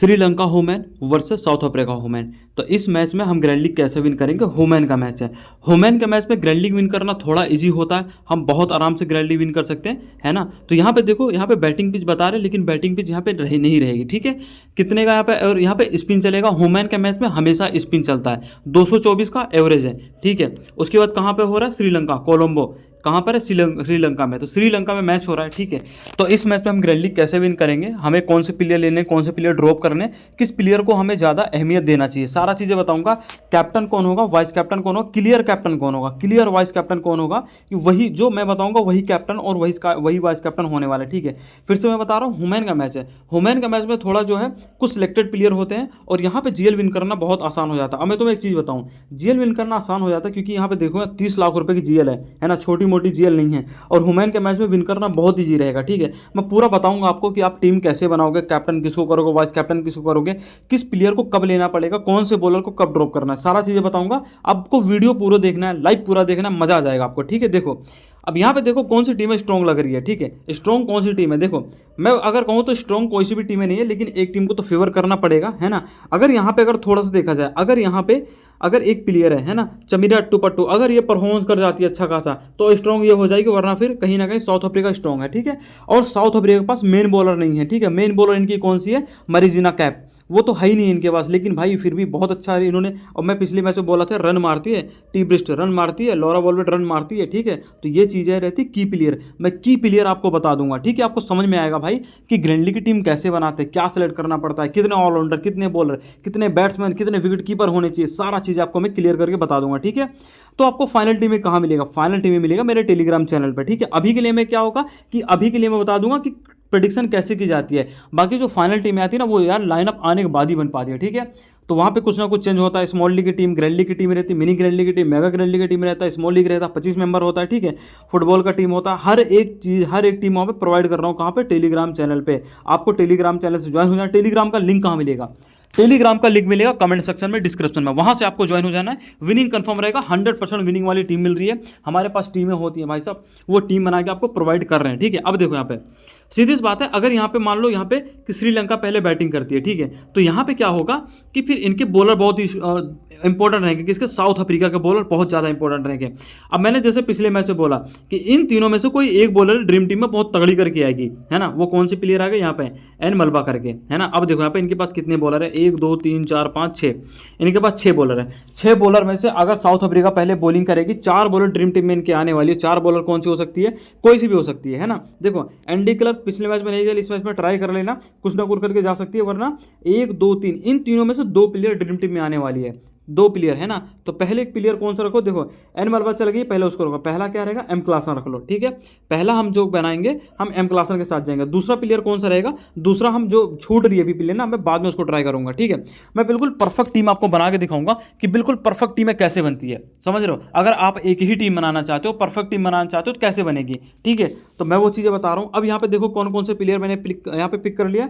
Sri Lanka women versus south Africa women. तो इस match में हम ग्रैंड लीग कैसे विन करेंगे। वुमेन का मैच है। वुमेन के मैच में ग्रैंड लीग विन करना थोड़ा इजी होता है, हम बहुत आराम से ग्रैंड लीग विन कर सकते हैं, है ना। तो यहाँ पे देखो, यहाँ पे बैटिंग पिच बता रहे हैं, लेकिन बैटिंग पिच यहाँ पे नहीं रहेगी, ठीक है। कितने का यहाँ पे, और यहाँ पे स्पिन चलेगा। वुमेन के मैच में हमेशा स्पिन चलता है, 224 का एवरेज है, ठीक है। उसके बाद कहाँ पे हो रहा है, श्रीलंका कोलंबो, कहाँ पर है, श्रीलंका में। तो श्रीलंका में मैच हो रहा है, ठीक है। तो इस मैच में हम ग्रैंड लीग कैसे विन करेंगे, हमें कौन से प्लेयर लेने, कौन से प्लेयर ड्रॉप करने, किस प्लेयर को हमें ज़्यादा अहमियत देना चाहिए, सारा चीज़ें बताऊंगा। कैप्टन कौन होगा, वाइस कैप्टन कौन होगा, क्लियर कैप्टन कौन होगा, क्लियर वाइस कैप्टन कौन होगा, कि वही जो मैं बताऊंगा वही कैप्टन और वही वाइस कैप्टन होने वाला है, ठीक है। फिर से मैं बता रहा हूँ, वुमेन का मैच है। वुमेन का मैच में थोड़ा जो है कुछ सिलेक्टेड प्लेयर होते हैं, और यहाँ पे जीएल विन करना बहुत आसान हो जाता है। अब मैं तुम्हें एक चीज़ बताऊँ, जीएल विन करना आसान हो जाता है, क्योंकि यहाँ पे देखो 30 लाख रुपए की जीएल है ना, छोटी मोटी जीएल नहीं है। और वुमेन के मैच में विन करना बहुत ईजी रहेगा, ठीक है। मैं पूरा बताऊंगा आपको कि आप टीम कैसे बनाओगे, कैप्टन किसको करोगे, वाइस कैप्टन किसको करोगे, किस प्लेयर को कब लेना पड़ेगा, कौन से बॉलर को कब ड्रॉप करना है, सारा चीज़ें बताऊंगा। आपको वीडियो पूरा देखना है, लाइव पूरा देखना है, मजा आ जाएगा आपको, ठीक है। देखो अब यहाँ पे देखो कौन सी टीम स्ट्रॉन्ग लग रही है, ठीक है। स्ट्रॉन्ग कौन सी टीम है, देखो मैं अगर कहूँ तो स्ट्रॉन्ग कोई सी भी टीम नहीं है, लेकिन एक टीम को तो फेवर करना पड़ेगा, है ना। अगर यहाँ पे अगर थोड़ा सा देखा जाए, अगर यहाँ पे अगर एक प्लेयर है ना, चमीरा अट्टू पट्टू, अगर ये परफॉर्मेंस कर जाती है अच्छा खासा, तो स्ट्रॉन्ग ये हो जाएगी, वरना फिर कहीं ना कहीं साउथ अफ्रीका स्ट्रॉन्ग है, ठीक है। और साउथ अफ्रीका के पास मेन बॉलर नहीं है, ठीक है। मेन बॉलर इनकी कौन सी है, मरीजिना कैप, वो तो है ही नहीं इनके पास, लेकिन भाई फिर भी बहुत अच्छा है इन्होंने। और मैं पिछले मैच में बोला था, रन मारती है टी ब्रिस्ट, रन मारती है लॉरा वॉल्वेट, रन मारती है, ठीक है। तो ये चीज़ें रहती की प्लेयर, मैं की प्लेयर आपको बता दूंगा, ठीक है। आपको समझ में आएगा भाई कि ग्रैंड लीग की टीम कैसे बनाते हैं, क्या सेलेक्ट करना पड़ता है, कितने ऑलराउंडर, कितने बॉलर, कितने बैट्समैन, कितने विकेट कीपर होने चाहिए, सारा चीज़ आपको मैं क्लियर करके बता दूंगा, ठीक है। तो आपको फाइनल टीम में कहाँ मिलेगा, फाइनल टीम में मिलेगा मेरे टेलीग्राम चैनल पर, ठीक है। अभी के लिए मैं क्या होगा कि अभी के लिए मैं बता दूंगा कि प्रेडिक्शन कैसे की जाती है। बाकी जो फाइनल टीम आती है ना, वो यार लाइनअप आने के बाद ही बन पाती है, ठीक है। तो वहाँ पे कुछ ना कुछ चेंज होता है। स्मॉल लीग की टीम, ग्रैंड लीग की टीम रहती है, मिनी ग्रैंड लीग की टीम, मेगा ग्रैंड लीग की टीम रहता है, स्मॉल लीग रहता है, 25 मेंबर होता है, ठीक है। फुटबॉल का टीम होता है, हर एक चीज़, हर एक टीम वहाँ पे प्रोवाइड कर रहा हूँ, कहाँ पे, टेलीग्राम चैनल पे। आपको टेलीग्राम चैनल से ज्वाइन हो जाना। टेलीग्राम का लिंक कहाँ मिलेगा, टेलीग्राम का लिंक मिलेगा कमेंट सेक्शन में, डिस्क्रिप्शन में, वहां से आपको ज्वाइन हो जाना है। विनिंग कंफर्म रहेगा, 100% विनिंग वाली टीम मिल रही है। हमारे पास टीमें होती हैं भाई साहब, वो टीम बना के आपको प्रोवाइड कर रहे हैं, ठीक है। अब देखो यहाँ पे सीधी सी बात है, अगर यहाँ पे मान लो यहाँ पे कि श्रीलंका पहले बैटिंग करती है, ठीक है, तो यहाँ पे क्या होगा कि फिर इनके बॉलर बहुत ही इंपॉर्टेंट रहेंगे, किसके, साउथ अफ्रीका के बॉलर बहुत ज़्यादा इंपॉर्टेंट रहेंगे। अब मैंने जैसे पिछले मैच में बोला कि इन तीनों में से कोई एक बॉलर ड्रीम टीम में बहुत तगड़ी करके आएगी, है ना। वो कौन सी प्लेयर आ गए यहाँ पे, एन मलबा करके, है ना। अब देखो यहाँ पे इनके पास कितने बॉलर है, 1 2 3 4 5 6, इनके पास 6 बॉलर है। 6 बॉलर में से अगर साउथ अफ्रीका पहले बॉलिंग करेगी, 4 बॉलर ड्रीम टीम में इनके आने वाली है। 4 बॉलर कौन सी हो सकती है, कोई सी भी हो सकती है ना। देखो एनडी क्लर्क पिछले मैच में नहीं चली, इस मैच में ट्राई कर लेना, कुछ ना कुछ करके जा सकती है। वरना 1 2 3 इन तीनों में से 2 प्लेयर ड्रीम टीम में आने वाली है, 2 प्लेयर, है ना। तो पहले एक प्लेयर कौन सा रखो, देखो एन मलबा चल गई, पहले उसको रखो। पहला क्या रहेगा, एम क्लासन रख लो, ठीक है। पहला हम जो बनाएंगे, हम एम क्लासन के साथ जाएंगे। दूसरा प्लेयर कौन सा रहेगा, दूसरा हम जो छूट रही है अभी प्लेयर ना, मैं बाद में उसको ट्राई करूंगा, ठीक है। मैं बिल्कुल परफेक्ट टीम आपको बना के दिखाऊंगा कि बिल्कुल परफेक्ट टीमें कैसे बनती है, समझ रहे हो। अगर आप एक ही टीम बनाना चाहते हो, परफेक्ट टीम बनाना चाहते हो, तो कैसे बनेगी, ठीक है। तो मैं वो चीज़ें बता रहा हूँ। अब यहाँ पे देखो कौन कौन से प्लेयर मैंने यहाँ पे पिक कर लिया।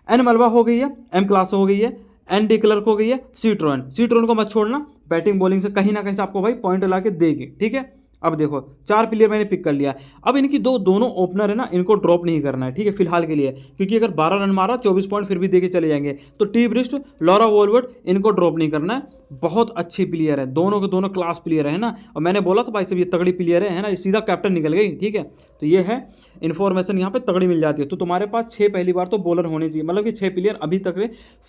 एन मलबा हो गई है, एम क्लास हो गई है, एन डी क्लर्क हो गई है, सी ट्रोन को मत छोड़ना, बैटिंग बॉलिंग से कहीं ना कहीं से आपको भाई पॉइंट ला के देगी, ठीक है। अब देखो 4 प्लेयर मैंने पिक कर लिया। अब इनकी दोनों ओपनर है ना, इनको ड्रॉप नहीं करना है, ठीक है, फिलहाल के लिए। क्योंकि अगर 12 रन मारा, 24 पॉइंट फिर भी दे के चले जाएंगे। तो टी ब्रिस्ट, लॉरा वॉल्वेट, इनको ड्रॉप नहीं करना है। बहुत अच्छी प्लेयर है, दोनों के दोनों क्लास प्लेयर है ना। और मैंने बोला था भाई साहब ये तगड़ी प्लेयर है ना, ये सीधा कैप्टन निकल गई, ठीक है। तो ये है इन्फॉर्मेशन, यहाँ पे तगड़ी मिल जाती है। तो तुम्हारे पास 6 पहली बार तो बॉलर होने चाहिए, मतलब कि 6 प्लेयर अभी तक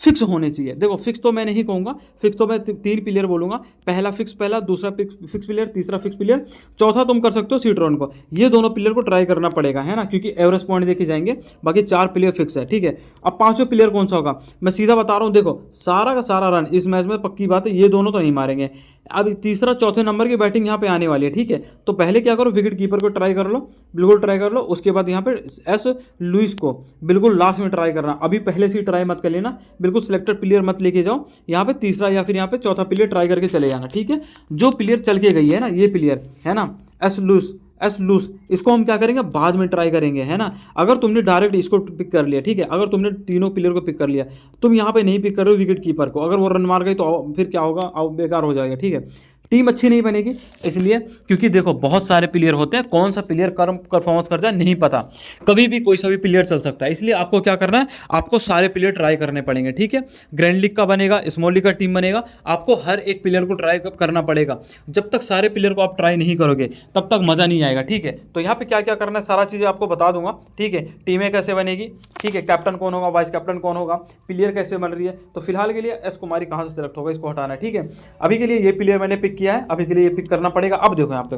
फिक्स होने चाहिए। देखो फिक्स तो मैं नहीं कहूँगा, फिक्स तो मैं 3 प्लेयर बोलूँगा। पहला फिक्स, पहला, दूसरा फिक्स प्लेयर, तीसरा फिक्स प्लेयर, चौथा तुम कर सकते हो सीट्रॉन को। ये दोनों प्लेयर को ट्राई करना पड़ेगा, है ना, क्योंकि एवरेज पॉइंट देखे जाएंगे। बाकी 4 प्लेयर फिक्स है, ठीक है। अब 5वें प्लेयर कौन सा होगा, मैं सीधा बता रहा हूँ। देखो सारा का सारा रन इस मैच में पक्की बात है, ये दोनों तो नहीं मारेंगे। अब तीसरा चौथे नंबर की बैटिंग यहाँ पे आने वाली है, ठीक है। तो पहले क्या करो, विकेट कीपर को ट्राई कर लो, बिल्कुल ट्राई कर लो। उसके बाद यहाँ पे एस लुइस को बिल्कुल लास्ट में ट्राई करना, अभी पहले से ही ट्राई मत कर लेना, बिल्कुल सिलेक्टेड प्लेयर मत लेके जाओ। यहाँ पे तीसरा या फिर यहाँ पे चौथा प्लेयर ट्राई करके चले जाना, ठीक है। जो प्लेयर चल के गई है ना, ये प्लेयर है ना, एस लूस, इसको हम क्या करेंगे, बाद में ट्राई करेंगे, है ना। अगर तुमने डायरेक्ट इसको पिक कर लिया, ठीक है, अगर तुमने तीनों प्लेयर को पिक कर लिया, तुम यहाँ पे नहीं पिक कर रहे हो विकेट कीपर को, अगर वो रन मार गई तो फिर क्या होगा, बेकार हो जाएगा, ठीक है। टीम अच्छी नहीं बनेगी। इसलिए क्योंकि देखो बहुत सारे प्लेयर होते हैं, कौन सा प्लेयर कम परफॉर्मेंस कर जाए नहीं पता, कभी भी कोई सा भी प्लेयर चल सकता है। इसलिए आपको क्या करना है, आपको सारे प्लेयर ट्राई करने पड़ेंगे, ठीक है। ग्रैंड लीग का बनेगा, स्मॉल लीग का टीम बनेगा, आपको हर एक प्लेयर को ट्राई करना पड़ेगा। जब तक सारे प्लेयर को आप ट्राई नहीं करोगे तब तक मज़ा नहीं आएगा, ठीक है। तो यहाँ पे क्या क्या करना है सारा चीज़ें आपको बता दूंगा, ठीक है। टीमें कैसे बनेगी, ठीक है, कैप्टन कौन होगा, वाइस कैप्टन कौन होगा, प्लेयर कैसे बन रही है। तो फिलहाल के लिए एस कुमारी कहाँ से सिलेक्ट होगा, इसको हटाना है, ठीक है। अभी के लिए ये प्लेयर मैंने पिक किया है, अभी के लिए ये पिक करना पड़ेगा। अब देखो यहाँ पे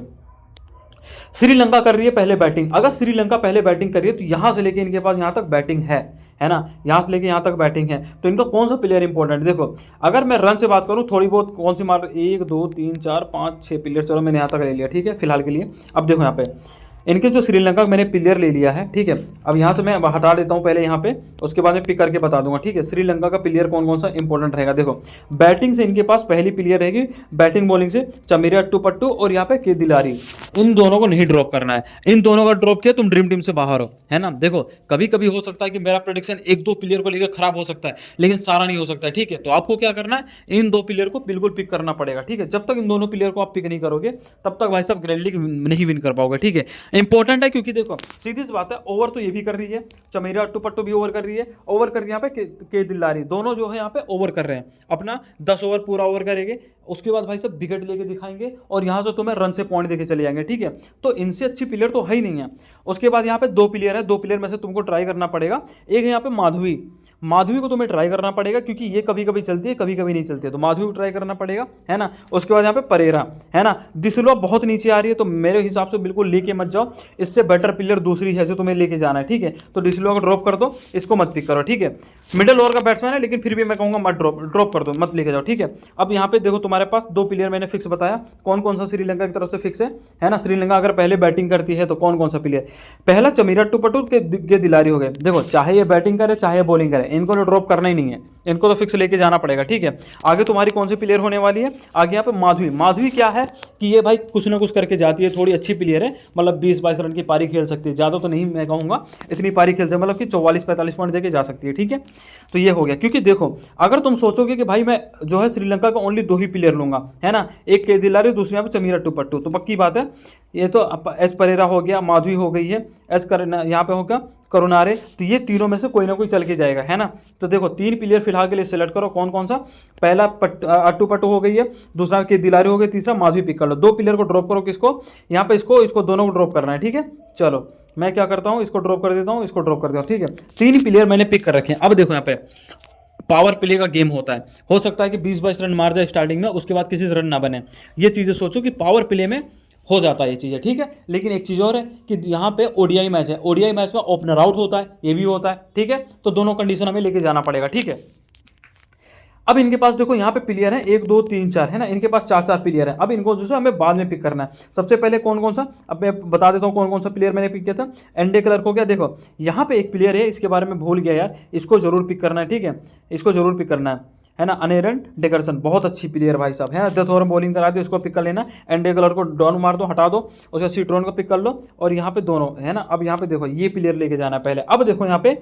श्रीलंका कर रही है पहले बैटिंग। अगर श्रीलंका पहले बैटिंग कर रही है तो यहाँ से लेके इनके पास यहाँ तक बैटिंग है ना, यहाँ से लेके यहाँ तक बैटिंग है। तो इनका कौन सा प्लेयर इंपॉर्टेंट है, देखो अगर मैं रन से बात करूँ थोड़ी बहुत कौन सी मार, 1 2 3 4 5 6 प्लेयर, चलो मैंने यहाँ तक ले लिया, ठीक है, फिलहाल के लिए। अब देखो यहाँ पे इनके जो श्रीलंका मैंने प्लेयर ले लिया है, ठीक है। अब यहाँ से मैं हटा देता हूँ पहले यहाँ पे, उसके बाद में पिक करके बता दूंगा, ठीक है। श्रीलंका का प्लेयर कौन कौन सा इंपॉर्टेंट रहेगा, देखो बैटिंग से इनके पास पहली प्लेयर रहेगी, बैटिंग बॉलिंग से चमीरा अट्टूपट्टू और यहाँ पे के दिलारी। इन दोनों को नहीं ड्रॉप करना है, इन दोनों का ड्रॉप किया तुम ड्रीम टीम से बाहर हो, है ना। देखो कभी कभी हो सकता है कि मेरा प्रेडिक्शन 1-2 प्लेयर को लेकर खराब हो सकता है, लेकिन सारा नहीं हो सकता है, ठीक है। तो आपको क्या करना है, इन 2 प्लेयर को बिल्कुल पिक करना पड़ेगा, ठीक है। जब तक इन दोनों प्लेयर को आप पिक नहीं करोगे तब तक भाई साहब ग्रैंड लीग नहीं विन कर पाओगे, ठीक है। इंपॉर्टेंट है क्योंकि देखो सीधी सी बात है, ओवर तो ये भी कर रही है, चमीरा अट्टूपट्टू भी ओवर कर रही है, ओवर कर यहाँ पे के दिलारी, दोनों जो है यहाँ पे ओवर कर रहे हैं, अपना 10 ओवर पूरा ओवर करेंगे। उसके बाद भाई सब विकेट लेके दिखाएंगे और यहाँ से तुम्हें रन से पॉइंट देके चले जाएंगे, ठीक है। तो इनसे अच्छी प्लेयर तो है ही नहीं है। उसके बाद यहाँ पे 2 प्लेयर है, 2 प्लेयर में से तुमको ट्राई करना पड़ेगा। एक है यहाँ पे माधवी, माधवी को तुम्हें ट्राई करना पड़ेगा क्योंकि ये कभी कभी चलती है कभी कभी नहीं चलती है, तो माधवी को ट्राई करना पड़ेगा, है ना। उसके बाद यहाँ पे परेरा, है ना। डिसिल्वा बहुत नीचे आ रही है, तो मेरे हिसाब से बिल्कुल लेके मत जाओ, इससे बेटर प्लेयर दूसरी है जो तुम्हें लेके जाना है, ठीक है। तो डिसिल्वा को ड्रॉप कर दो, इसको मत पिक करो, ठीक है। मिडिल ओवर का बैट्समैन है लेकिन फिर भी मैं कहूँगा मत ड्रॉप कर दो, मत लेके जाओ, ठीक है। अब यहाँ पे देखो तुम्हारे पास 2 प्लेयर मैंने फिक्स बताया, कौन कौन सा श्रीलंका की तरफ से फिक्स है ना। श्रीलंका अगर पहले बैटिंग करती है तो कौन कौन सा प्लेयर, पहला चमीरा अट्टूपट्टू के दिलारी हो गए। देखो चाहे ये बैटिंग करे चाहे बॉलिंग करे, इनको तो ड्रॉप करना ही नहीं है, इनको तो फिक्स लेके जाना पड़ेगा, ठीक है। आगे तुम्हारी कौन सी प्लेयर होने वाली है, आगे यहाँ पे माधवी। माधवी क्या है कि ये भाई कुछ ना कुछ करके जाती है, थोड़ी अच्छी प्लेयर है, मतलब 20-22 रन की पारी खेल सकती है, ज़्यादा तो नहीं मैं कहूँगा, इतनी पारी खेल सकती है, मतलब कि 44-45 पॉइंट देके जा सकती है, ठीक है। तो ये हो गया। क्योंकि देखो अगर तुम सोचोगे कि भाई मैं जो है श्रीलंका का ओनली 2 ही प्लेयर लूंगा, है ना, एक के दिलारी दूसरे यहाँ पे चमीरा अट्टूपट्टू, तो पक्की बात है ये तो एस परेरा हो गया, माधवी हो गई है, एस करना यहाँ पे हो गया करुणारे, तो ये तीनों में से कोई ना कोई चल के जाएगा, है ना। तो देखो 3 प्लेयर फिलहाल के लिए सिलेक्ट करो, कौन कौन सा, पहला अट्टूपट्टू हो गई है, दूसरा के दिलारी हो गई, तीसरा माधवी पिक कर लो। 2 प्लेयर को ड्रॉप करो, किसको, यहाँ पे इसको दोनों को ड्रॉप करना है, ठीक है। चलो मैं क्या करता हूँ, इसको ड्रॉप कर देता हूँ, इसको ड्रॉप कर देता हूँ, ठीक है। 3 प्लेयर मैंने पिक कर रखे हैं। अब देखो यहाँ पे पावर प्ले का गेम होता है, हो सकता है कि 20-22 रन मार जाए स्टार्टिंग में, उसके बाद किसी से रन ना बने। ये चीज़ें सोचो कि पावर प्ले में हो जाता है ये चीज़ें, ठीक है। लेकिन एक चीज़ और है कि यहाँ पे ओडीआई मैच है, ओडीआई मैच में ओपनर आउट होता है, ये भी होता है, ठीक है। तो दोनों कंडीशन हमें लेके जाना पड़ेगा, ठीक है। अब इनके पास देखो यहाँ पे प्लेयर है 1 2 3 4, है ना, इनके पास 4 प्लेयर है। अब इनको जो है हमें बाद में पिक करना है। सबसे पहले कौन कौन सा, अब मैं बता देता हूँ कौन कौन सा प्लेयर मैंने पिक किया था। एनडे क्लर्क हो गया, देखो यहाँ पे एक प्लेयर है, इसके बारे में भूल गया यार, इसको जरूर पिक करना है, ठीक है, इसको जरूर पिक करना है ना। अनेरन डेकरसन बहुत अच्छी प्लेयर भाई साहब, है ना, 10 ओवर बॉलिंग करा दो, इसको पिक कर लेना। एनडे क्लर्क को डाउन मार दो, हटा दो, उसके सीट्रोन को पिक कर लो, और यहाँ पे दोनों, है ना। अब यहाँ पे देखो ये प्लेयर लेके जाना है पहले। अब देखो यहाँ पे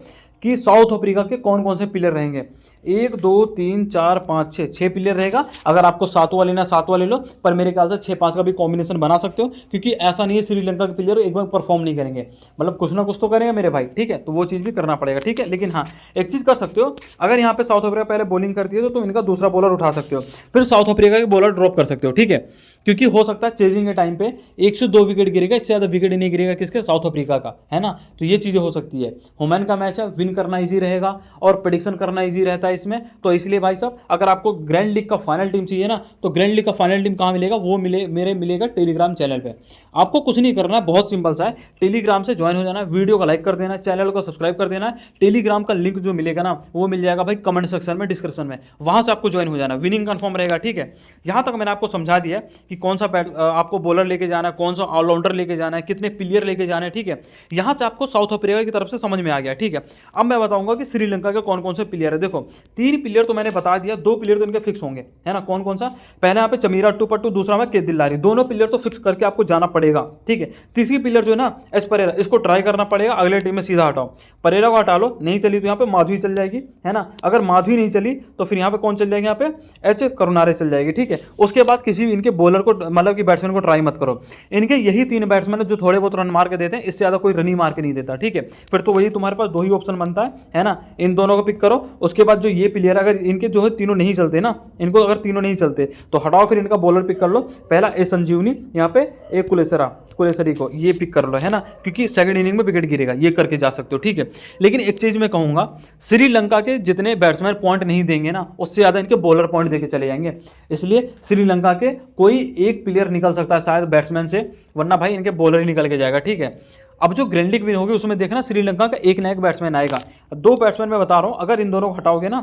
कि साउथ अफ्रीका के कौन कौन से प्लेयर रहेंगे, 1 2 3 4 5 6 प्लेयर रहेगा। अगर आपको 7वां लेना 7वां ले लो, पर मेरे ख्याल से 6-5 का भी कॉम्बिनेशन बना सकते हो, क्योंकि ऐसा नहीं है श्रीलंका के प्लेयर एक बार परफॉर्म नहीं करेंगे, मतलब कुछ ना कुछ तो करेंगे मेरे भाई, ठीक है। तो वो चीज़ भी करना पड़ेगा, ठीक है। लेकिन हाँ एक चीज़ कर सकते हो, अगर यहाँ पे साउथ अफ्रीका पहले बॉलिंग करती है तो तुम इनका दूसरा बॉलर उठा सकते हो, फिर साउथ अफ्रीका के बॉलर ड्रॉप कर सकते हो, ठीक है। क्योंकि हो सकता है चेजिंग के टाइम पे 1 से 2 विकेट गिरेगा, इससे ज़्यादा विकेट नहीं गिरेगा किसके, साउथ अफ्रीका का, है ना। तो ये चीज़ें हो सकती है। वुमेन का मैच है, विन करना ईजी रहेगा और प्रेडिक्शन करना ईजी रहता है इसमें। तो इसलिए भाई साहब अगर आपको ग्रैंड लीग का फाइनल टीम चाहिए ना, तो ग्रैंड लीग का फाइनल टीम कहाँ मिलेगा, वो मिलेगा टेलीग्राम चैनल पर। आपको कुछ नहीं करना है, बहुत सिंपल सा है, टेलीग्राम से ज्वाइन हो जाना है, वीडियो को लाइक कर देना है, चैनल को सब्सक्राइब कर देना है। टेलीग्राम का लिंक जो मिलेगा ना वो मिल जाएगा भाई कमेंट सेक्शन में, डिस्क्रिप्शन में, वहाँ से आपको ज्वाइन हो जाना, विनिंग कन्फर्म रहेगा, ठीक है। यहाँ तक मैंने आपको समझा दिया कि कौन सा आपको बॉलर लेके जाना है, कौन सा ऑलराउंडर लेके जाना है, कितने प्लेयर लेके जाना है, ठीक है। यहाँ से आपको साउथ अफ्रीका की तरफ से समझ में आ गया, ठीक है। अब मैं बताऊंगा कि श्रीलंका के कौन कौन से प्लेयर है। देखो 3 प्लेयर तो मैंने बता दिया, 2 प्लेयर तो इनके फिक्स होंगे, है ना। कौन कौन सा, पहले यहाँ पे चमीरा अट्टूपट्टू, दूसरा में के दिलारी, दोनों प्लेयर तो फिक्स करके आपको जाना पड़ेगा, ठीक है। तीसरी प्लेयर जो है ना एस परेरा, इसको ट्राई करना पड़ेगा, अगले टीम में सीधा हटाओ, परेरा को हटा लो, नहीं चली तो यहाँ पे माधवी चल जाएगी, है ना। अगर माधवी नहीं चली तो फिर यहाँ पे कौन चल जाएगी, यहाँ पे एच करुणारे चल जाएगी, ठीक है। उसके बाद किसी भी इनके बॉलर बॉलर को मतलब कि बैट्समैन को ट्राई मत करो। इनके यही 3 बैट्समैन जो थोड़े बहुत रन मार के देते हैं, इससे ज़्यादा कोई रन ही मार के नहीं देता, ठीक है। फिर तो वही तुम्हारे पास 2 ही ऑप्शन बनता है ना, इन दोनों को पिक करो। उसके बाद जो ये प्लेयर अगर इनके जो है तीनों नहीं चलते ना, इनको अगर तीनों नहीं चलते तो हटाओ, फिर इनका बॉलर पिक कर लो। पहला ए संजीवनी, यहाँ पे ए कुलेसरी को ये पिक कर लो, है ना, क्योंकि सेकंड इनिंग में विकेट गिरेगा, ये करके जा सकते हो, ठीक है। लेकिन एक चीज़ मैं कहूँगा, श्रीलंका के जितने बैट्समैन पॉइंट नहीं देंगे ना, उससे ज़्यादा इनके बॉलर पॉइंट देके चले जाएंगे। इसलिए श्रीलंका के कोई एक प्लेयर निकल सकता है शायद बैट्समैन से, वरना भाई इनके बॉलर ही निकल के जाएगा, ठीक है। अब जो ग्रैंड लीग विन होगी उसमें देखना श्रीलंका का एक ना एक बैट्समैन आएगा। 2 बैट्समैन मैं बता रहा हूँ, अगर इन दोनों को हटाओगे ना,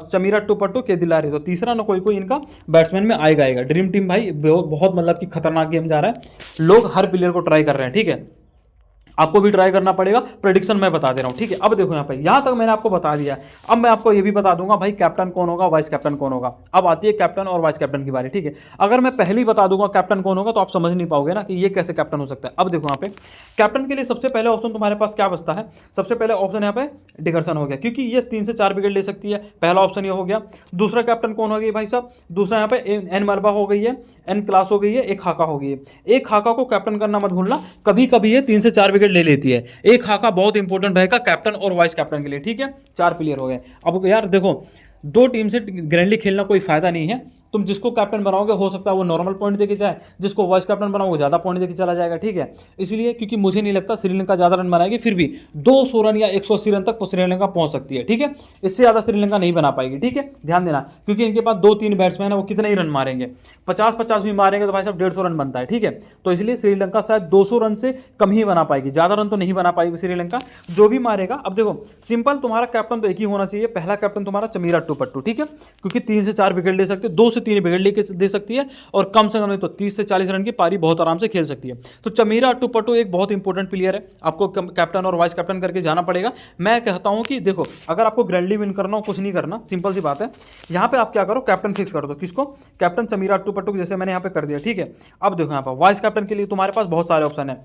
चमीराट्टू पट्टू के दिलारी, तो तीसरा ना कोई इनका बैट्समैन में आएगा। ड्रीम टीम भाई बहुत मतलब कि खतरनाक गेम जा रहा है, लोग हर प्लेयर को ट्राई कर रहे हैं, ठीक है। आपको भी ट्राई करना पड़ेगा, प्रेडिक्शन मैं बता दे रहा हूँ, ठीक है। अब देखो यहाँ पे, यहाँ तक मैंने आपको बता दिया। अब मैं आपको ये भी बता दूंगा भाई कैप्टन कौन होगा, वाइस कैप्टन कौन होगा। अब आती है कैप्टन और वाइस कैप्टन की बारी, ठीक है। अगर मैं पहले ही बता दूंगा कैप्टन कौन होगा तो आप समझ नहीं पाओगे ना कि ये कैसे कैप्टन हो सकता है। अब देखो यहाँ पे कैप्टन के लिए सबसे पहले ऑप्शन तुम्हारे पास क्या बचता है, सबसे पहले ऑप्शन यहाँ पे डिकरसन हो गया, क्योंकि ये 3 से 4 विकेट ले सकती है, पहला ऑप्शन ये हो गया। दूसरा कैप्टन कौन हो गई भाई साहब, दूसरा यहाँ पे एन मलबा हो गई है, एन क्लास हो गई है, एक खाका हो गई है। एक खाका को कैप्टन करना मत भूलना, कभी कभी ये 3 से 4 विकेट ले लेती है। एक खाका बहुत इंपॉर्टेंट रहेगा कैप्टन और वाइस कैप्टन के लिए, ठीक है। 4 प्लेयर हो गए। अब यार देखो, 2 टीम से ग्रैंड लीग खेलना कोई फायदा नहीं है। तुम जिसको कैप्टन बनाओगे हो सकता है वो नॉर्मल पॉइंट देके जाए, जिसको वाइस कैप्टन बनाओगे ज़्यादा पॉइंट देके चला जाएगा, ठीक है। इसलिए क्योंकि मुझे नहीं लगता श्रीलंका ज़्यादा रन बनाएगी, फिर भी 200 रन या 180 रन तक श्रीलंका पहुंच सकती है, ठीक है। इससे ज़्यादा श्रीलंका नहीं बना पाएगी, ठीक है, ध्यान देना। क्योंकि इनके पास 2-3 बैट्समैन है, वो कितने ही रन मारेंगे, 50-50 भी मारेंगे तो भाई साहब 150 रन बनता है, ठीक है। तो इसलिए श्रीलंका शायद 200 रन से कम ही बना पाएगी, ज़्यादा रन तो नहीं बना पाएगी श्रीलंका, जो भी मारेगा। अब देखो सिंपल, तुम्हारा कैप्टन तो एक ही होना चाहिए, पहला कैप्टन तुम्हारा चमीराट्टू पट्टू, ठीक है, क्योंकि 3 से 4 विकेट ले सकते, 2 से 3 विकेट लेके दे सकती है, और कम से कम नहीं तो 30 से 40 रन की पारी बहुत आराम से खेल सकती है। तो चमीराट्टू पट्टू एक बहुत इंपॉर्टेंट प्लेयर है, आपको कैप्टन और वाइस कैप्टन करके जाना पड़ेगा। मैं कहता हूं कि देखो, अगर आपको ग्रैंड लीग विन करना हो, कुछ नहीं करना, सिंपल सी बात है। यहां पे आप क्या करो, कैप्टन फिक्स कर दो, किसको, कैप्टन चमीराट्टू पट्टू, जैसे मैंने यहां पे कर दिया, ठीक है। अब देखो यहां पर वाइस कैप्टन के लिए तुम्हारे पास बहुत सारे ऑप्शन है।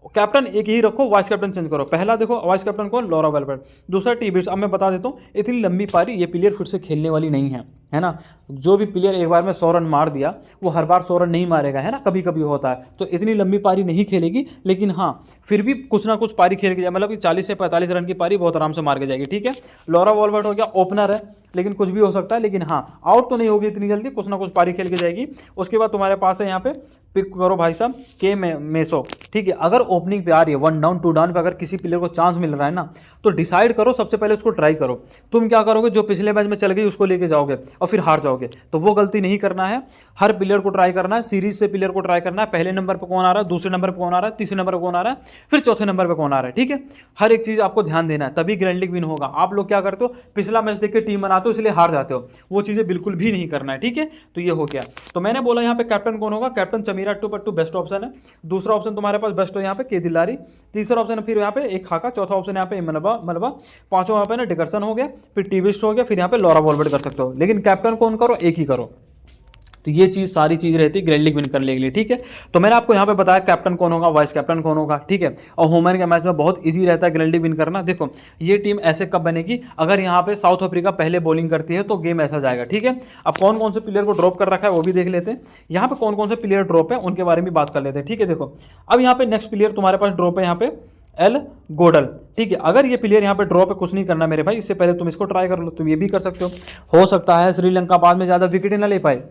कैप्टन एक ही रखो, वाइस कैप्टन चेंज करो। पहला देखो वाइस कैप्टन कौन, लॉरा वेलबर्ट, दूसरा टी बिट्स। अब मैं बता देता हूँ, इतनी लंबी पारी ये प्लेयर फिर से खेलने वाली नहीं है ना। जो भी प्लेयर एक बार में 100 रन मार दिया, वो हर बार 100 रन नहीं मारेगा, है ना, कभी कभी होता है। तो इतनी लंबी पारी नहीं खेलेगी, लेकिन हाँ फिर भी कुछ ना कुछ पारी खेल के जाए, मतलब कि 40 से 45 रन की पारी बहुत आराम से मार के जाएगी, ठीक है। लॉरा वेलबर्ट हो गया, ओपनर है, लेकिन कुछ भी हो सकता है, लेकिन हाँ आउट तो नहीं होगी इतनी जल्दी, कुछ ना कुछ पारी खेल के जाएगी। उसके बाद तुम्हारे पास है यहाँ पे पिक करो भाई साहब के मेसो, ठीक है। अगर ओपनिंग पे आ रही है 1 डाउन 2 डाउन पे, अगर किसी प्लेयर को चांस मिल रहा है ना, तो डिसाइड करो सबसे पहले उसको ट्राई करो। तुम क्या करोगे, जो पिछले मैच में चल गई उसको लेके जाओगे और फिर हार जाओगे, तो वो गलती नहीं करना है। हर प्लेयर को ट्राई करना है, सीरीज से प्लेयर को ट्राई करना है, पहले नंबर पर कौन आ रहा है, दूसरे नंबर पर कौन आ रहा है, तीसरे नंबर पर कौन आ रहा है, फिर चौथे नंबर पर कौन आ रहा है, ठीक है। हर एक चीज़ आपको ध्यान देना है, तभी ग्रैंड लीग विन होगा। आप लोग क्या करते हो, पिछला मैच देख के टीम बनाते हो इसलिए हार जाते हो, वो चीज़ें बिल्कुल भी नहीं करना है, ठीक है। तो ये हो गया। तो मैंने बोला यहाँ पे कैप्टन कौन होगा, कैप्टन चमीराट्टू पट्टू बेस्ट ऑप्शन है। दूसरा ऑप्शन तुम्हारे पास बेस्ट हो यहाँ पे के दिलारी, तीसरा ऑप्शन फिर यहाँ पे एक खाका, चौथा ऑप्शन यहाँ पे मलबा, पांचों यहाँ पे ना डिकरसन हो गया, फिर टीविस्ट हो गया, फिर यहाँ पे लॉरा वेलबर्ट कर सकते हो। लेकिन कैप्टन कौन करो, एक ही करो। तो ये चीज़ सारी चीज़ रहती है ग्रैंड लीग विन करने के लिए, ठीक है। तो मैंने आपको यहाँ पे बताया कैप्टन कौन होगा, वाइस कैप्टन कौन होगा, ठीक है। और वुमेन के मैच में बहुत इजी रहता है ग्रैंड लीग विन करना। देखो ये टीम ऐसे कब बनेगी, अगर यहाँ पे साउथ अफ्रीका पहले बॉलिंग करती है तो गेम ऐसा जाएगा, ठीक है। अब कौन कौन से प्लेयर को ड्रॉप कर रखा है वो भी देख लेते हैं। यहाँ पे कौन कौन से प्लेयर ड्रॉप है उनके बारे में बात कर लेते हैं, ठीक है। देखो अब यहाँ पे नेक्स्ट प्लेयर तुम्हारे पास ड्रॉप है, यहाँ पे एल गोडल, ठीक है। अगर ये प्लेयर यहाँ पे ड्रॉप है, कुछ नहीं करना मेरे भाई, इससे पहले तुम इसको ट्राई कर लो, तुम ये भी कर सकते हो सकता है श्रीलंका बाद में ज़्यादा विकेट ना ले पाए।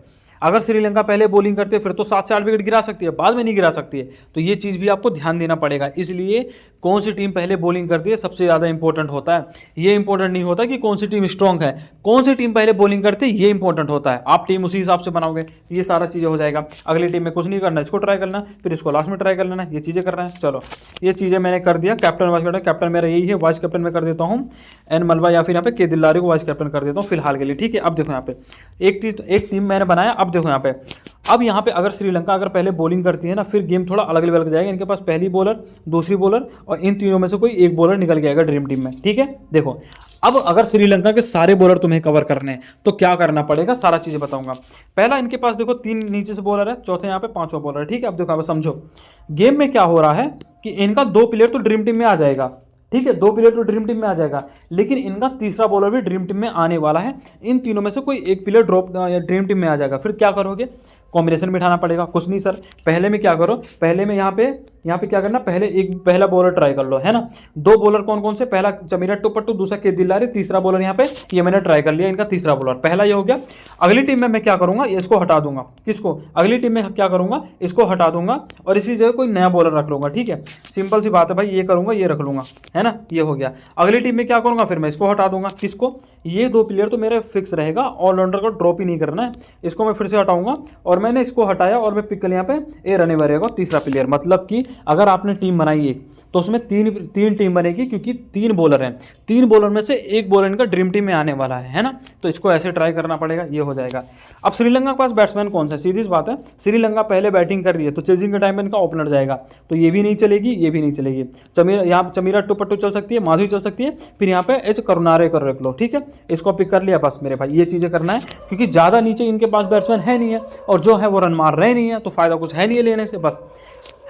अगर श्रीलंका पहले बॉलिंग करती है फिर तो 7 से 8 विकेट गिरा सकती है, बाद में नहीं गिरा सकती है। तो ये चीज़ भी आपको ध्यान देना पड़ेगा। इसलिए कौन सी टीम पहले बॉलिंग करती है सबसे ज़्यादा इंपॉर्टेंट होता है। ये इंपॉर्टेंट नहीं होता कि कौन सी टीम स्ट्रॉन्ग है, कौन सी टीम पहले बॉलिंग करती है ये इंपॉर्टेंट होता है। आप टीम उसी हिसाब से बनाओगे, ये सारा चीज़ें हो जाएगा। अगली टीम में कुछ नहीं करना, इसको ट्राई करना, फिर इसको लास्ट में ट्राई कर लेना, ये चीज़ें करना है। चलो ये चीज़ें मैंने कर दिया। कैप्टन वाइस कैप्टन, कैप्टन मेरा यही है, वाइस कैप्टन मैं कर देता हूँ एन मलबा या फिर यहाँ पे के दिलारी को वाइस कैप्टन कर देता हूँ फिलहाल के लिए, ठीक है। अब देखो यहाँ पे एक टीम मैंने बनाया। अब देखो यहाँ पे अगर श्रीलंका अगर पहले बॉलिंग करती है ना, फिर गेम थोड़ा अलग लेवल का जाएगा। इनके पास पहली बॉलर, दूसरी बॉलर और इन तीनों में से कोई एक बॉलर निकल के आएगा ड्रीम टीम में, ठीक है। देखो अब अगर श्रीलंका के सारे बॉलर तुम्हें कवर करने हैं तो क्या करना पड़ेगा, सारा चीज़ें बताऊंगा। पहला इनके पास देखो 3 नीचे से बॉलर है, चौथे यहाँ पे 5वां बॉलर है, ठीक है। अब देखो समझो गेम में क्या हो रहा है कि इनका 2 प्लेयर तो ड्रीम टीम में आ जाएगा, ठीक है, 2 प्लेयर तो ड्रीम टीम में आ जाएगा, लेकिन इनका तीसरा बॉलर भी ड्रीम टीम में आने वाला है। इन तीनों में से कोई एक प्लेयर ड्रॉप ड्रीम टीम में आ जाएगा। फिर क्या करोगे, कॉम्बिनेशन बिठाना पड़ेगा। कुछ नहीं सर, पहले में क्या करो, पहले में यहाँ पे क्या करना, पहला बॉलर ट्राई कर लो, है ना। दो बॉलर कौन कौन से, पहला चमीरा टुपट्टू, दूसरा के दिलारी, तीसरा बॉलर यहाँ पे ये मैंने ट्राई कर लिया, इनका तीसरा बॉलर, पहला ये हो गया। अगली टीम में मैं क्या करूंगा, इसको हटा दूंगा, किसको, अगली टीम में क्या करूंगा, इसको हटा दूंगा और इसी जगह कोई नया बॉलर रख लूंगा, ठीक है। सिंपल सी बात है भाई, ये करूंगा, ये रख लूंगा, है ना, ये हो गया। अगली टीम में क्या करूंगा, फिर मैं इसको हटा दूंगा, किसको, ये दो प्लेयर तो मेरे फिक्स रहेगा, ऑलराउंडर को ड्रॉप ही नहीं करना है, इसको मैं फिर से हटाऊंगा और मैंने इसको हटाया और मैं पिक कर यहाँ पे ए रन अवे रहेगा तीसरा प्लेयर। मतलब कि अगर आपने टीम बनाई एक तो उसमें तीन टीम बनेगी, क्योंकि तीन बॉलर हैं, तीन बॉलर में से एक बॉलर इनका ड्रीम टीम में आने वाला है ना। तो इसको ऐसे ट्राई करना पड़ेगा, ये हो जाएगा। अब श्रीलंका के पास बैट्समैन कौन सा है, सीधी सी बात है, श्रीलंका पहले बैटिंग कर रही है तो चेजिंग के टाइम में इनका ओपनर जाएगा, तो ये भी नहीं चलेगी, ये भी नहीं चलेगी। चमीरा टुपट्टू चल सकती है, माधुरी चल सकती है, फिर यहाँ पे एच करुणारे कर रख लो, ठीक है, इसको पिक कर लिया बस मेरे भाई। ये चीज़ें करना है, क्योंकि ज़्यादा नीचे इनके पास बैट्समैन है नहीं है और जो है वो रन मार रहे नहीं है, तो फायदा कुछ है नहीं है लेने से, बस,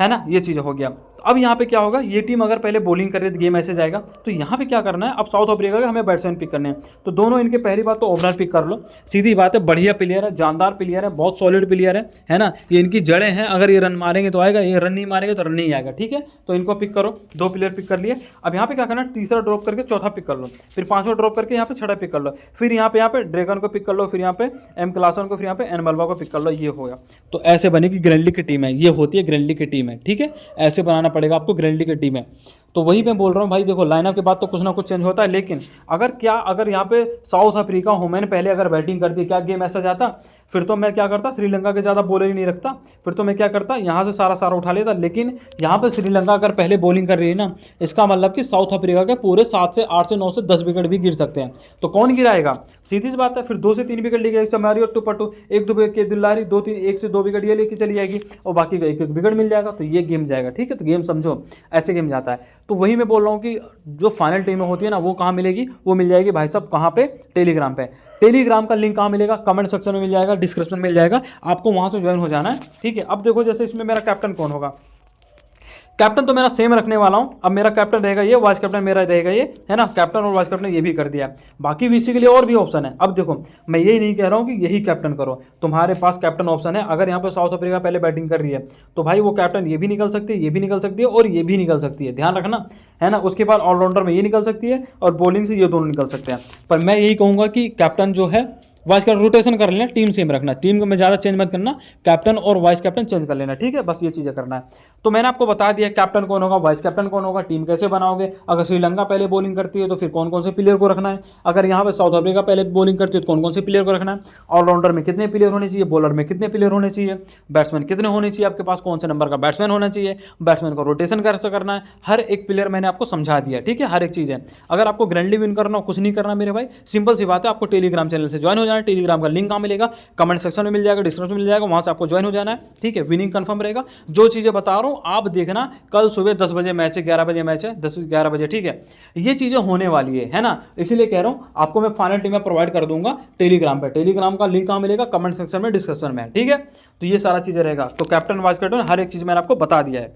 है ना, ये चीज़ हो गया। अब यहाँ पे क्या होगा, ये टीम अगर पहले बॉलिंग कर रही है तो गेम ऐसे जाएगा, तो यहाँ पे क्या करना है, अब साउथ अफ्रीका के हमें बैट्समैन पिक करने हैं, तो दोनों इनके पहली बात तो ओपनर पिक कर लो, सीधी बात है, बढ़िया प्लेयर है, जानदार प्लेयर है, बहुत सॉलिड प्लेयर है ना, ये इनकी जड़ें हैं, अगर ये रन मारेंगे तो आएगा, ये रन नहीं मारेंगे तो रन नहीं आएगा, ठीक है। तो इनको पिक करो, दो प्लेयर पिक कर लिए। अब यहाँ पे क्या करना है, तीसरा ड्रॉप करके चौथा पिक कर लो, फिर पांचवा ड्रॉप करके यहाँ पे छठा पिक कर लो, फिर यहाँ पे ड्रैगन को पिक कर लो, फिर यहाँ पे एम क्लासन को, फिर यहाँ पे एन मलबा को पिक कर लो, ये हो गया। तो ऐसे बनेगी ग्रैंड लीग की टीम है, ये होती है ग्रैंड लीग की टीम है, ठीक है, ऐसे बनाना पड़ेगा आपको ग्रैंड लीग की टीम है। तो वही मैं बोल रहा हूँ भाई, देखो लाइनअप के बाद तो कुछ ना कुछ चेंज होता है, लेकिन अगर यहाँ पे साउथ अफ्रीका वुमेन पहले अगर बैटिंग करती, क्या गेम ऐसा जाता, फिर तो मैं क्या करता, श्रीलंका के ज़्यादा बॉलर ही नहीं रखता, फिर तो मैं क्या करता, यहाँ से सारा उठा लेता। लेकिन यहाँ पे श्रीलंका अगर पहले बॉलिंग कर रही है ना, इसका मतलब कि साउथ अफ्रीका के पूरे 7 से 8 से 9 से 10 विकेट भी गिर सकते हैं। तो कौन गिराएगा, सीधी सी बात है, फिर 2 से 3 विकेट लेके चमारी और टुपट्टू, 1-2 विकेट के दिल्लारी, 1 से 2 विकेट ये लेके चली जाएगी और बाकी का 1-1 विकेट मिल जाएगा, तो ये गेम जाएगा, ठीक है। तो गेम समझो, ऐसे गेम जाता है। तो वही मैं बोल रहा हूँ कि जो फाइनल टीमें होती है ना, वो कहाँ मिलेगी, वो मिल जाएगी भाई साहब, कहाँ पे, टेलीग्राम पे। टेलीग्राम का लिंक कहाँ मिलेगा, कमेंट सेक्शन में मिल जाएगा, डिस्क्रिप्शन में मिल जाएगा, आपको वहाँ से ज्वाइन हो जाना है, ठीक है। अब देखो, जैसे इसमें मेरा कैप्टन कौन होगा, कैप्टन तो मेरा सेम रखने वाला हूं। अब मेरा कैप्टन रहेगा ये, वाइस कैप्टन मेरा रहेगा ये, है ना, कैप्टन और वाइस कैप्टन ये भी कर दिया। बाकी वीसी के लिए और भी ऑप्शन है। अब देखो, मैं यही नहीं कह रहा हूं कि यही कैप्टन करो, तुम्हारे पास कैप्टन ऑप्शन है। अगर यहाँ पे साउथ अफ्रीका पहले बैटिंग कर रही है तो भाई वो कैप्टन ये भी निकल सकती है, ये भी निकल सकती है और ये भी निकल सकती है, ध्यान रखना, है ना। उसके बाद ऑलराउंडर में ये निकल सकती है और बॉलिंग से ये दोनों निकल सकते हैं। पर मैं यही कहूँगा कि कैप्टन जो है वाइस कैप्टन रोटेशन कर लेना, टीम सेम रखना, टीम को मैं ज़्यादा चेंज मत करना, कैप्टन और वाइस कैप्टन चेंज कर लेना, ठीक है। बस ये चीज़ें करना है। तो मैंने आपको बता दिया कैप्टन कौन होगा, वाइस कैप्टन कौन होगा, टीम कैसे बनाओगे। अगर श्रीलंका पहले बॉलिंग करती है तो फिर कौन कौन से प्लेयर को रखना है। अगर यहाँ पे साउथ अफ्रीका पहले बॉलिंग करती है तो कौन कौन से प्लेयर को रखना है। ऑलराउंडर में कितने प्लेयर होने चाहिए, बॉलर में कितने प्लेयर होने चाहिए, बैट्समैन कितने होने चाहिए, आपके पास कौन से नंबर का बैट्समैन होना चाहिए, बैट्समैन को रोटेशन कैसे करना है, हर एक प्लेयर मैंने आपको समझा दिया, ठीक है। हर एक चीज़ है। अगर आपको ग्रैंड लीग विन करना हो, कुछ नहीं करना मेरे भाई, सिंपल सी बात है, आपको टेलीग्राम चैनल से ज्वाइन हो जाना है। टेलीग्राम का लिंक कहाँ मिलेगा, कमेंट सेक्शन में मिल जाएगा, डिस्क्रिप्शन में मिल जाएगा, वहाँ से आपको ज्वाइन हो जाना है, ठीक है। विनिंग कंफर्म रहेगा। जो चीज़ें बता रहा हूँ आप देखना, कल सुबह 10 बजे मैच है, 11 बजे मैच है, 10-11 बजे, ठीक है। ये चीज़ें होने वाली है ना, इसीलिए कह रहा हूँ आपको मैं फाइनल टीम में प्रोवाइड कर दूंगा टेलीग्राम पे। टेलीग्राम का लिंक कहाँ मिलेगा, कमेंट सेक्शन में, डिस्क्रिप्शन में, ठीक है। तो ये सारा चीज़ें रहेगा। तो कैप्टन वाइस कैप्टन हर एक चीज़ मैंने आपको बता दिया है।